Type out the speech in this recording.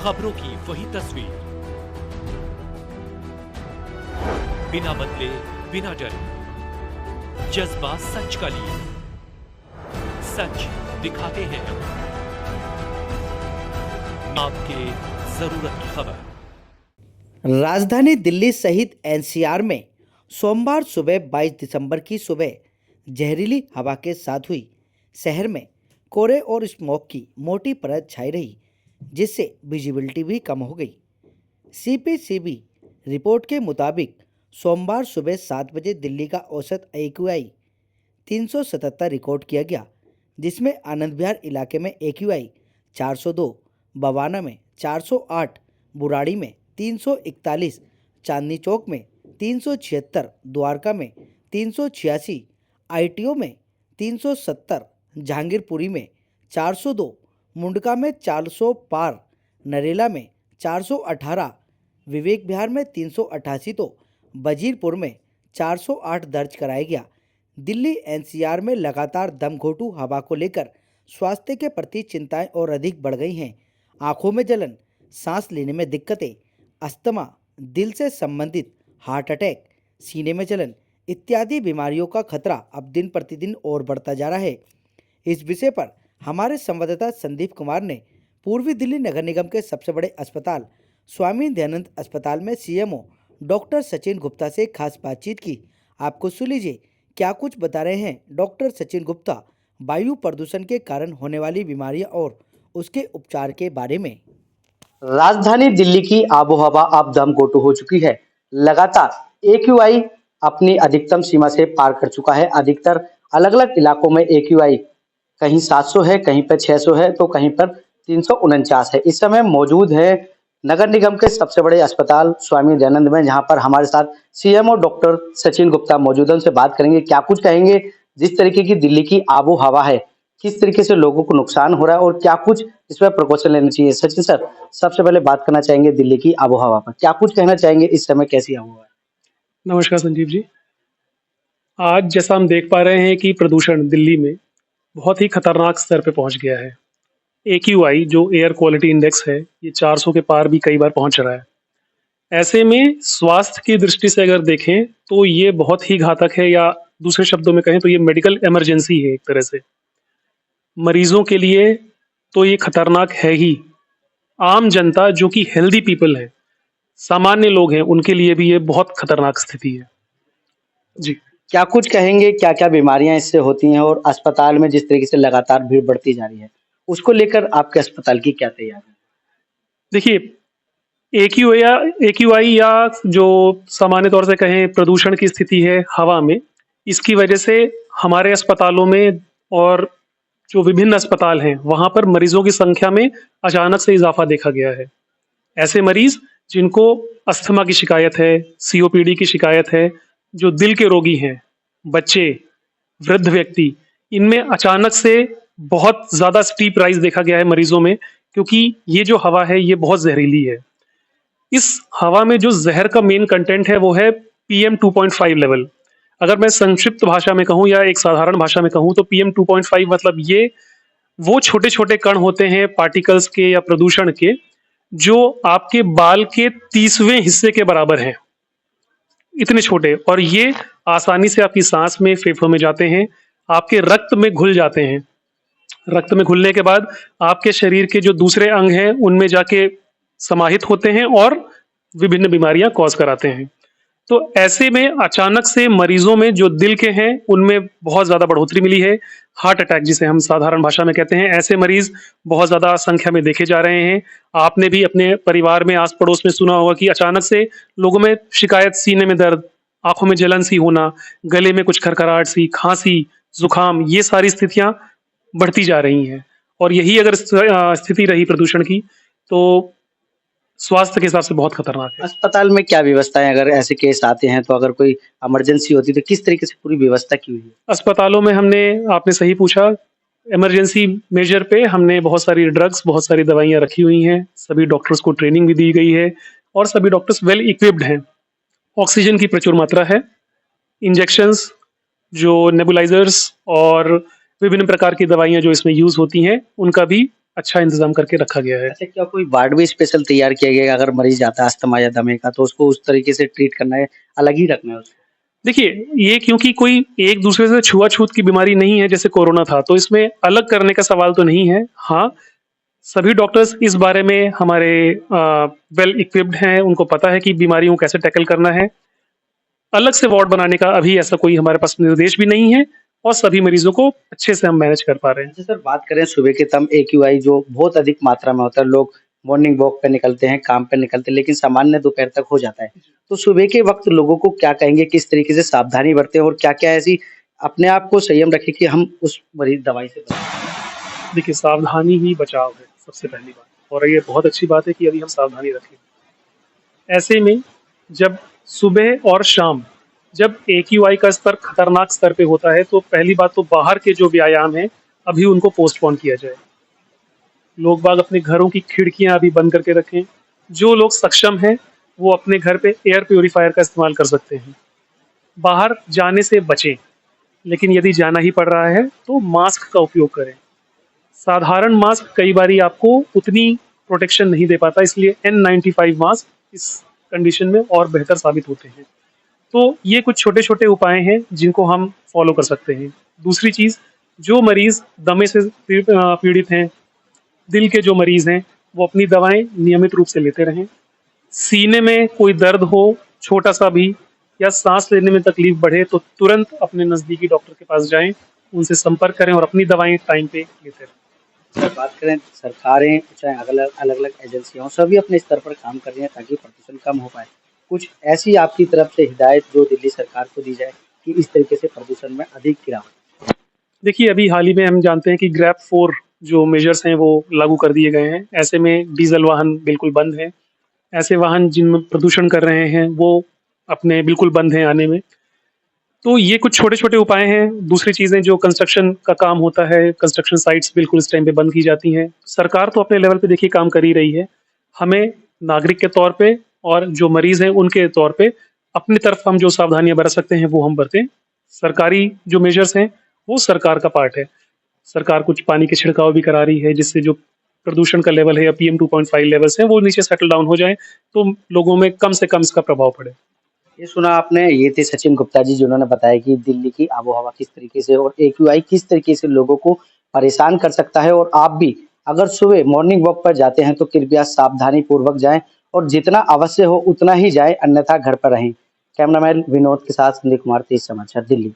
खबरों की वही तस्वीर, बिना बदले बिना डरे, जज्बा सच का लिए, सच दिखाते हैं आपके जरूरत की खबर। राजधानी दिल्ली सहित एनसीआर में सोमवार सुबह 22 दिसंबर की सुबह जहरीली हवा के साथ हुई शहर में कोहरे और स्मॉग की मोटी परत छाई रही, जिससे विजिबिलिटी भी कम हो गई। सीपीसीबी रिपोर्ट के मुताबिक सोमवार सुबह 7 बजे दिल्ली का औसत AQI 377 रिकॉर्ड किया गया, जिसमें आनंद विहार इलाके में AQI 402, बवाना में 408, बुराड़ी में 341, चांदनी चौक में 376, द्वारका में 386, ITO में 370, जहांगीरपुरी में 402, मुंडका में 400 पार, नरेला में 418, विवेक विहार में 388 तो वजीरपुर में 408 दर्ज कराया गया। दिल्ली NCR में लगातार दमघोंटू हवा को लेकर स्वास्थ्य के प्रति चिंताएं और अधिक बढ़ गई हैं। आंखों में जलन, सांस लेने में दिक्कतें, अस्थमा, दिल से संबंधित हार्ट अटैक, सीने में जलन इत्यादि बीमारियों का खतरा अब दिन प्रतिदिन और बढ़ता जा रहा है। इस विषय पर हमारे संवाददाता संदीप कुमार ने पूर्वी दिल्ली नगर निगम के सबसे बड़े अस्पताल स्वामी दयानंद अस्पताल में CMO डॉक्टर सचिन गुप्ता से खास बातचीत की। आपको सुन लीजिए क्या कुछ बता रहे हैं डॉक्टर सचिन गुप्ता वायु प्रदूषण के कारण होने वाली बीमारियां और उसके उपचार के बारे में। राजधानी दिल्ली की आबोहवा अब दमघोंटू हो चुकी है। लगातार AQI अपनी अधिकतम सीमा से पार कर चुका है। अधिकतर अलग अलग इलाकों में AQI कहीं 700 है, कहीं पर 600 है, तो कहीं पर 349 है। इस समय मौजूद है नगर निगम के सबसे बड़े अस्पताल स्वामी दयानंद में, जहां पर हमारे साथ CMO डॉक्टर सचिन गुप्ता मौजूद है। उनसे बात करेंगे, क्या कुछ कहेंगे जिस तरीके की दिल्ली की आबो हवा है, किस तरीके से लोगों को नुकसान हो रहा है और क्या कुछ इसमें प्रिकॉशन लेना चाहिए। सचिन सर, सबसे पहले बात करना चाहेंगे दिल्ली की आबो हवा पर, क्या कुछ कहना चाहेंगे इस समय कैसी आबो हवा है? नमस्कार संजीव जी। आज जैसा हम देख पा रहे हैं कि प्रदूषण दिल्ली में बहुत ही खतरनाक स्तर पे पहुंच गया है। AQI जो एयर क्वालिटी इंडेक्स है, ये 400 के पार भी कई बार पहुंच रहा है। ऐसे में स्वास्थ्य की दृष्टि से अगर देखें तो ये बहुत ही घातक है, या दूसरे शब्दों में कहें तो ये मेडिकल इमरजेंसी है एक तरह से। मरीजों के लिए तो ये खतरनाक है ही, आम जनता जो कि हेल्दी पीपल है, सामान्य लोग हैं, उनके लिए भी ये बहुत खतरनाक स्थिति है जी। क्या कुछ कहेंगे, क्या क्या बीमारियां इससे होती हैं और अस्पताल में जिस तरीके से लगातार भीड़ बढ़ती जा रही है, उसको लेकर आपके अस्पताल की क्या तैयारी है? देखिए, AQI या जो सामान्य तौर से कहें प्रदूषण की स्थिति है हवा में, इसकी वजह से हमारे अस्पतालों में और जो विभिन्न अस्पताल हैं वहां पर मरीजों की संख्या में अचानक से इजाफा देखा गया है। ऐसे मरीज जिनको अस्थमा की शिकायत है, COPD की शिकायत है, जो दिल के रोगी हैं, बच्चे, वृद्ध व्यक्ति, इनमें अचानक से बहुत ज़्यादा स्टीप राइज देखा गया है मरीजों में, क्योंकि ये जो हवा है ये बहुत जहरीली है। इस हवा में जो जहर का मेन कंटेंट है वो है PM 2.5 लेवल। अगर मैं संक्षिप्त भाषा में कहूँ या एक साधारण भाषा में कहूँ तो PM 2.5 मतलब ये वो छोटे छोटे कण होते हैं पार्टिकल्स के या प्रदूषण के, जो आपके बाल के 30वें हिस्से के बराबर हैं, इतने छोटे, और ये आसानी से आपकी सांस में, फेफड़ों में जाते हैं, आपके रक्त में घुल जाते हैं। रक्त में घुलने के बाद आपके शरीर के जो दूसरे अंग हैं उनमें जाके समाहित होते हैं और विभिन्न बीमारियां कॉज कराते हैं। तो ऐसे में अचानक से मरीजों में जो दिल के हैं उनमें बहुत ज्यादा बढ़ोतरी मिली है। हार्ट अटैक जिसे हम साधारण भाषा में कहते हैं, ऐसे मरीज बहुत ज्यादा संख्या में देखे जा रहे हैं। आपने भी अपने परिवार में, आस पड़ोस में सुना होगा कि अचानक से लोगों में शिकायत सीने में दर्द, आंखों में जलन सी होना, गले में कुछ खरखराहट सी, खांसी, जुकाम, ये सारी स्थितियां बढ़ती जा रही हैं। और यही अगर स्थिति रही प्रदूषण की तो स्वास्थ्य के हिसाब से बहुत खतरनाक है। अस्पताल में क्या व्यवस्थाएं, अगर ऐसे केस आते हैं तो अगर कोई इमरजेंसी होती है तो किस तरीके से पूरी व्यवस्था की हुई है? अस्पतालों में हमने, आपने सही पूछा, इमरजेंसी मेजर पे हमने बहुत सारी ड्रग्स, बहुत सारी दवाइयां रखी हुई हैं। सभी डॉक्टर्स को ट्रेनिंग भी दी गई है और सभी डॉक्टर्स वेल इक्विप्ड हैं। ऑक्सीजन की प्रचुर मात्रा है, इंजेक्शंस, जो नेबुलाइजर्स और विभिन्न प्रकार की दवाइयां जो इसमें यूज होती हैं, उनका भी अच्छा इंतजाम करके रखा गया है। अच्छा, क्या कोई वार्ड भी स्पेशल तैयार किया गया है? अगर मरीज आता है अस्थमा या दमे का, तो उसको उस तरीके से ट्रीट करना है, अलग ही रखना है उसको? देखिए, ये क्योंकि कोई एक दूसरे से छुआ-छूत की बीमारी नहीं है जैसे कोरोना था, तो इसमें अलग करने का सवाल तो नहीं है। हाँ, सभी डॉक्टर्स इस बारे में हमारे वेल इक्विप्ड हैं, उनको पता है कि बीमारियों को कैसे टैकल करना है। अलग से वार्ड बनाने का अभी ऐसा कोई हमारे पास निर्देश भी नहीं है और सभी मरीजों को अच्छे से हम मैनेज कर पा रहे हैं। अच्छा सर, बात करें सुबह के टाइम एक्यूआई जो बहुत अधिक मात्रा में होता है, लोग मॉर्निंग वॉक पे निकलते हैं, काम पे निकलते हैं, लेकिन सामान्य दोपहर तक हो जाता है। तो सुबह के वक्त लोगों को क्या कहेंगे, किस तरीके से सावधानी बरतें और क्या-क्या ऐसी अपने आप को संयम रखें कि हम उस बड़ी दवाई से बचें? देखिए, सावधानी ही बचाव है, सबसे पहली बात और ये बहुत अच्छी बात है कि अभी हम सावधानी रखें। ऐसे में जब सुबह और शाम जब एक्यूआई का स्तर खतरनाक स्तर पे होता है, तो पहली बात तो बाहर के जो व्यायाम हैं, अभी उनको पोस्टपोन किया जाए। लोग बाग अपने घरों की खिड़कियाँ अभी बंद करके रखें। जो लोग सक्षम हैं, वो अपने घर पे एयर प्यूरीफायर का इस्तेमाल कर सकते हैं। बाहर जाने से बचें, लेकिन यदि जाना ही पड़ रहा है, तो मास्क का उपयोग करें। साधारण मास्क कई बारी आपको उतनी प्रोटेक्शन नहीं दे पाता, इसलिए N95 मास्क इस कंडीशन में और बेहतर साबित होते हैं। तो ये कुछ छोटे-छोटे उपाय हैं जिनको हम फॉलो कर सकते हैं। दूसरी चीज़, जो मरीज़ दमे से पीड़ित हैं, दिल के जो मरीज़ हैं, वो अपनी दवाएँ नियमित रूप से लेते रहें। सीने में कोई दर्द हो, छोटा-सा भी या साँस लेने में तकलीफ बढ़े, तो तुरंत अपने नज़दीकी डॉक्टर के पास जाएँ, उनसे संपर्क करें और अपनी दवाएँ टाइम पे लेते रहें। अगर बात करें सरकारें, चाहे अलग-अलग एजेंसियाँ हों, सभी अपने स्तर पर काम कर रही हैं ताकि प्रदूषण कम हो पाए। कुछ ऐसी आपकी तरफ से हिदायत जो दिल्ली सरकार को दी जाए कि इस तरीके से प्रदूषण में अधिक गिरावट? देखिए, अभी हाल ही में हम जानते हैं कि ग्रैब 4 जो मेजर्स हैं, वो लागू कर दिए गए हैं। ऐसे में डीज़ल वाहन बिल्कुल बंद हैं। ऐसे वाहन जिनमें प्रदूषण कर रहे हैं, वो अपने बिल्कुल बंद हैं आने में। तो ये कुछ छोटे-छोटे उपाय हैं। दूसरी चीज़ें जो कंस्ट्रक्शन का काम होता है, कंस्ट्रक्शन साइट्स बिल्कुल इस टाइम पे बंद की जाती हैं। सरकार तो अपने लेवल पे देखिए काम कर ही रही है। हमें नागरिक के तौर पे और जो मरीज़ हैं उनके तौर पे अपनी तरफ हम जो सावधानियाँ बरत सकते हैं वो हम बरतें। सरकारी जो मेजर्स हैं वो सरकार का पार्ट है। सरकार कुछ पानी के छिड़काव भी करा रही है जिससे जो प्रदूषण का लेवल है या पीएम 2.5 लेवल्स हैं वो नीचे सेटल डाउन हो जाएँ, तो लोगों में कम से कम इसका प्रभाव पड़े। ये सुना आपने, ये थे सचिन गुप्ता जी जिन्होंने बताया कि दिल्ली की आबोहवा किस तरीके से और एक्यूआई किस तरीके से लोगों को परेशान कर सकता है। और आप भी अगर सुबह मॉर्निंग वॉक पर जाते हैं तो कृपया सावधानी पूर्वक जाएं और जितना आवश्यक हो उतना ही जाएं, अन्यथा घर पर रहें। कैमरामैन विनोद के साथ संदीप कुमार, तेज समाचार, दिल्ली।